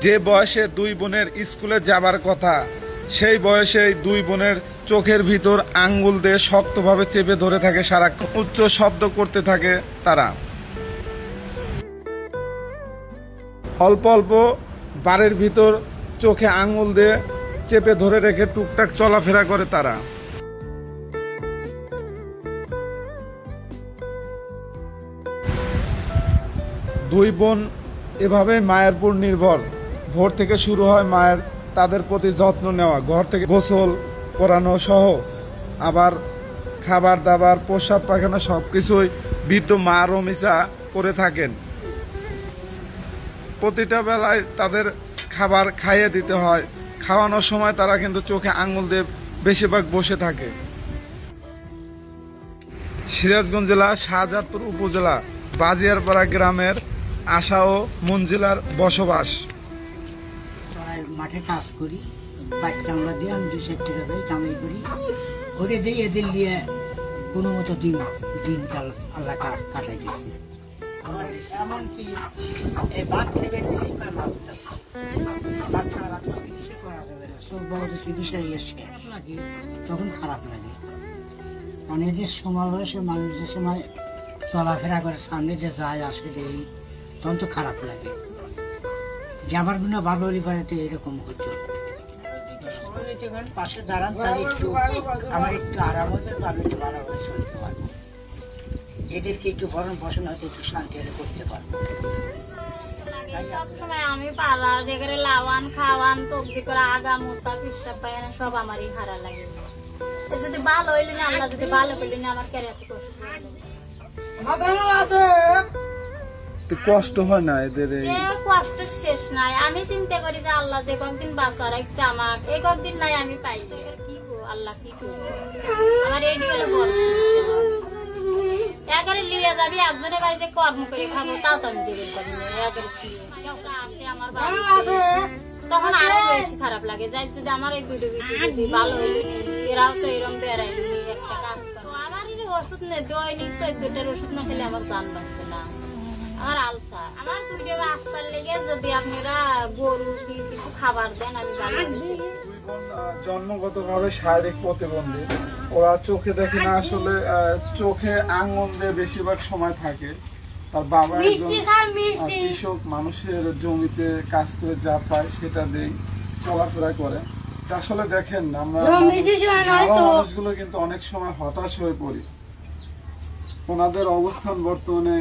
যে বয়সে দুই বোনের স্কুলে যাবার কথা, সেই বয়সে দুই বোনের চোখের ভিতর আঙ্গুল দিয়ে শক্তভাবে চেপে ধরে থাকে, সারাক্ষণ উচ্চ শব্দ করতে থাকে তারা। অল্প অল্প বাড়ির ভিতর চোখে আঙ্গুল দিয়ে চেপে ধরে রেখে টুকটাক চলাফেরা করে তারা। দুই বোন এভাবে মায়ের উপর নির্ভর। ভোর থেকে শুরু হয় মায়ের তাদের প্রতি যত্ন নেওয়া, ঘর থেকে গোসল করানো সহ আবার খাবার দাবার প্রস্রাব পায়খানা সব কিছুই বৃদ্ধ মা রমিসা করে থাকেন। প্রতিটা বেলায় তাদের খাবার খাইয়ে দিতে হয়। খাওয়ানোর সময় তারা কিন্তু চোখে আঙুল দিয়ে বেশিরভাগ বসে থাকে। সিরাজগঞ্জ জেলা শাহজাদপুর উপজেলা বাজিয়ারপাড়া গ্রামের আশা ও মঞ্জিলার বসবাস। মাঠে কাজ করি, বাইক কামলা দিয়ে আমি 2 টাকা পাই, কামাই করি, ওরে দিয়ে এদের নিয়ে কোনো মতো দিনকাল আল্লাহ কাটাই দিয়েছি। এমনকি এই বাদ থেকে বাচ্চারা চিকিৎসা করা যাবে না, সব বড় চিকিৎসা এসে লাগে, তখন খারাপ লাগে। মানে এদের সময় বয়সে মানুষ যে সময় চলাফেরা করে সামনে যে যায় আসে দেই, তখন তো খারাপ লাগে যে আমার গুণ ভালো হলে পারে তো এরকম হতো। পাশে দাঁড়ান তাহলে একটু আমার একটু আরাম হতো, আমি একটু ভালোভাবে চলতে পারবো, এদেরকে একটু ভরণ পোষণ হয়তো একটু শান্তি হলে করতে পারবো। সবসময় আমি পালা যেখানে লাওয়ান খাওয়ান তবদি করে আগা মোতা পিসা পায় না, সব আমারই হারা লাগে। যদি ভালো হইলি না, আল্লাহ যদি ভালো করলি না, আমার কেন এত কষ্ট কষ্ট হয় না এদের? কষ্ট শেষ নাই। আমি চিন্তা করি যে আল্লাহ যে কয়েকদিন বাঁচা রাখছে আমার, এই কয়েকদিন নাই আমি পাইলে কি আল্লাহ কি করবো, আমার এই হলো বল। একেবারে লিয়ে যাবি একজনের বাড়ি যে কর্ম করে খাবো, তাও তো আমি জীবন করি না। একেবারে আসে আমার বাড়ি, তখন আরো বেশি খারাপ লাগে। যাই যদি আমার এই দুটো যদি ভালো হইলি, এরাও তো এরকম বেড়াইলি একটা কাজ করো। আমার ওষুধ নেই, দৈনিক 14টার ওষুধ না খেলে আমার জান বাঁচছে না। আমার আলসার, আমার 2 বাচ্চার লেগে যদি আপনারা গরু কিছু খাবার দেন আমি ভালো। জন্মগতভাবে শারীরিক প্রতিবন্ধী, ওরা চোখে দেখে না, আসলে চোখে আঙুল দিয়ে বেশিরভাগ সময় থাকে। তার বাবা একজন কৃষক, মানুষের জমিতে কাজ করে যা পায় সেটা দিয়ে চলাফেরা করে। আসলে দেখেন আমরা মানুষগুলো কিন্তু অনেক সময় হতাশ হয়ে পড়ি। ওনাদের অবস্থান বর্তমানে